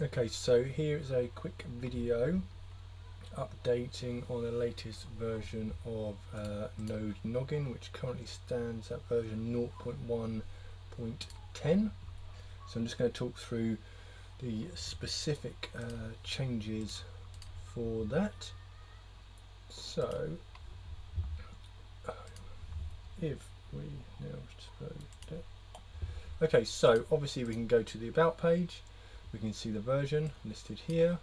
Okay, so here is a quick video updating on the latest version of Node Noggin, which currently stands at version 0.1.10. So I'm just going to talk through the specific changes for that. So if we now okay, so obviously we can go to the About page, we can see the version listed here,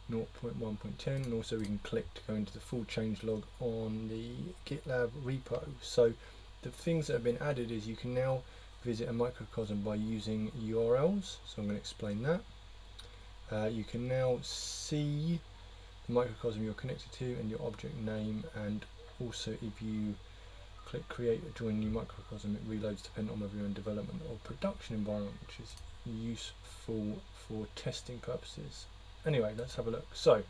0.1.10, and also we can click to go into the full changelog on the GitLab repo. So the things that have been added is you can now visit a microcosm by using URLs, so I'm going to explain that. You can now see the microcosm you're connected to and your object name, and also if you click create or join new microcosm, it reloads depending on whether you're in development or production environment, which is useful for testing purposes. Anyway, let's have a look. So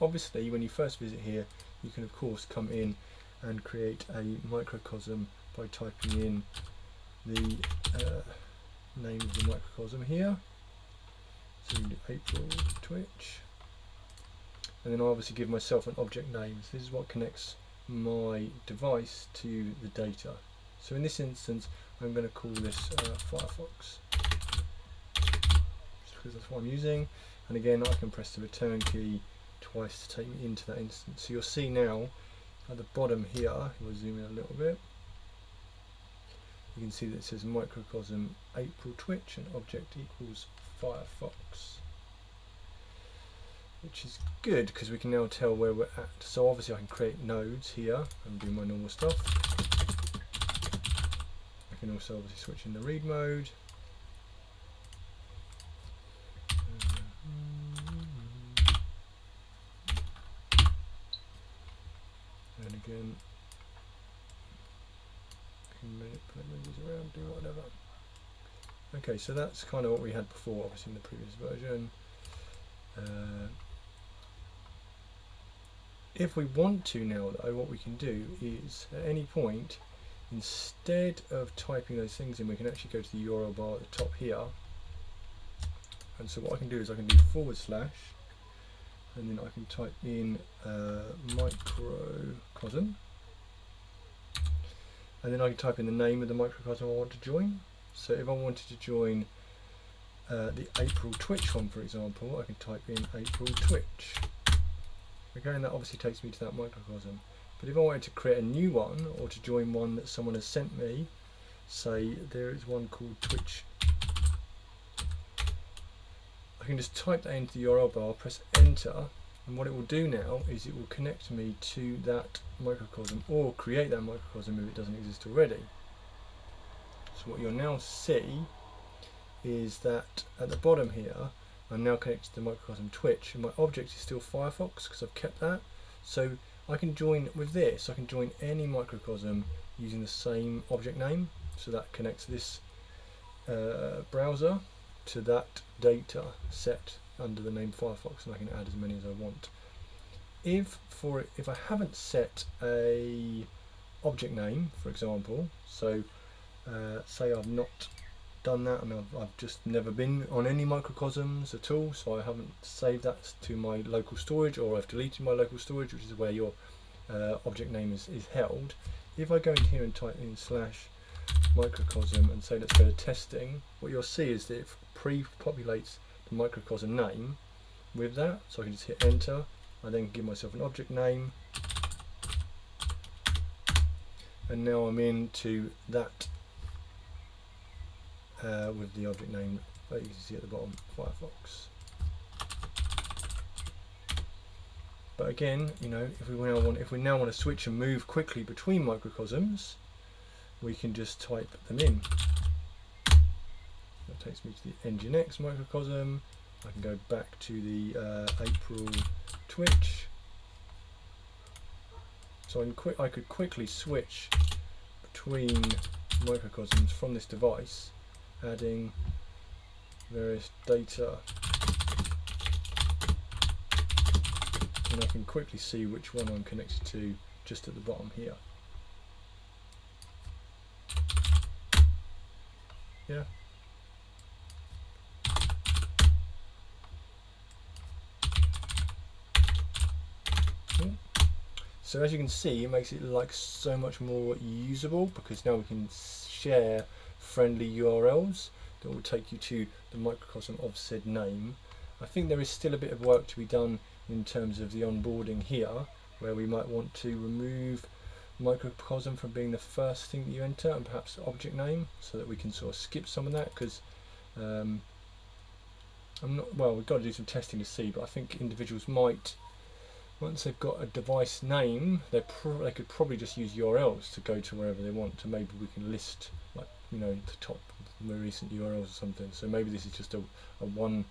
obviously when you first visit here, you can of course come in and create a microcosm by typing in the name of the microcosm here. So you can do April Twitch, and then I obviously give myself an object name. So this is what connects my device to the data. So in this instance, I'm going to call this Firefox, just because that's what I'm using. And again, I can press the return key twice to take me into that instance. So you'll see now at the bottom here, we'll zoom in a little bit, you can see that it says microcosm April Twitch and object equals Firefox, which is good because we can now tell where we're at. So obviously I can create nodes here and do my normal stuff. I can also obviously switch in the read mode. And again, can manipulate these around, do whatever. Okay, so that's kind of what we had before, obviously in the previous version. If we want to now though, what we can do is at any point, instead of typing those things in, we can actually go to the URL bar at the top here. And so what I can do is I can do / and then I can type in microcosm, and then I can type in the name of the microcosm I want to join. So if I wanted to join the April Twitch one, for example, I can type in April Twitch. Okay, and that obviously takes me to that microcosm. But if I wanted to create a new one, or to join one that someone has sent me, say there is one called Twitch, I can just type that into the URL bar, press enter, and what it will do now is it will connect me to that microcosm, or create that microcosm if it doesn't exist already. So what you'll now see is that at the bottom here, I'm now connected to the microcosm Twitch, and my object is still Firefox because I've kept that. So I can join with this, I can join any microcosm using the same object name. So that connects this browser to that data set under the name Firefox, and I can add as many as I want. If I haven't set a object name, for example, so say I've not done that and I've just never been on any microcosms at all, so I haven't saved that to my local storage, or I've deleted my local storage, which is where your object name is held. If I go in here and type in /microcosm and say let's go to testing, what you'll see is that it pre-populates the microcosm name with that, so I can just hit enter. I then give myself an object name, and now I'm into that with the object name that you can see at the bottom, Firefox. But again, you know, if we now want to switch and move quickly between microcosms, we can just type them in. That takes me to the Nginx microcosm. I can go back to the April Twitch. So I could quickly switch between microcosms from this device, adding various data, and I can quickly see which one I'm connected to just at the bottom here. Yeah. So as you can see, it makes it like so much more usable, because now we can share friendly URLs that will take you to the microcosm of said name. I think there is still a bit of work to be done in terms of the onboarding here, where we might want to remove microcosm from being the first thing that you enter, and perhaps the object name, so that we can sort of skip some of that, because we've got to do some testing to see, but I think individuals might, once they've got a device name, they could probably just use URLs to go to wherever they want. To maybe we can list, like, you know, the top more recent URLs or something. So maybe this is just a one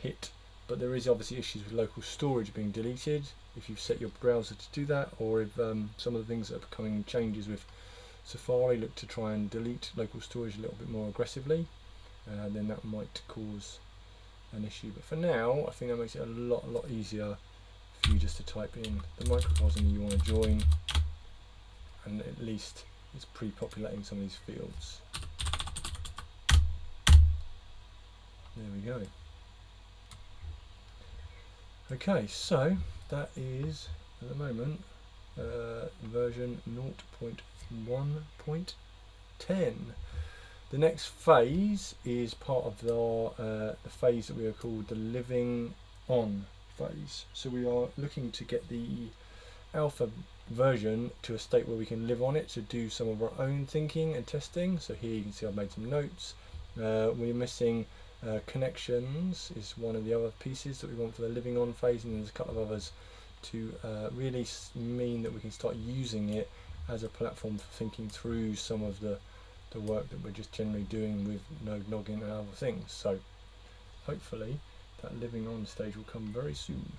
hit, but there is obviously issues with local storage being deleted if you've set your browser to do that, or if some of the things that are becoming changes with Safari look to try and delete local storage a little bit more aggressively, then that might cause an issue. But for now, I think that makes it a lot easier for you just to type in the microcosm you want to join, and at least it's pre-populating some of these fields. There we go. Okay, so that is at the moment version 0.1.10. The next phase is part of the phase that we are called the living on phase. So we are looking to get the alpha version to a state where we can live on it to do some of our own thinking and testing. So here you can see I've made some notes. We're missing connections is one of the other pieces that we want for the living on phase, and there's a couple of others to really mean that we can start using it as a platform for thinking through some of the work that we're just generally doing with node noggin and other things. So hopefully that living on stage will come very soon.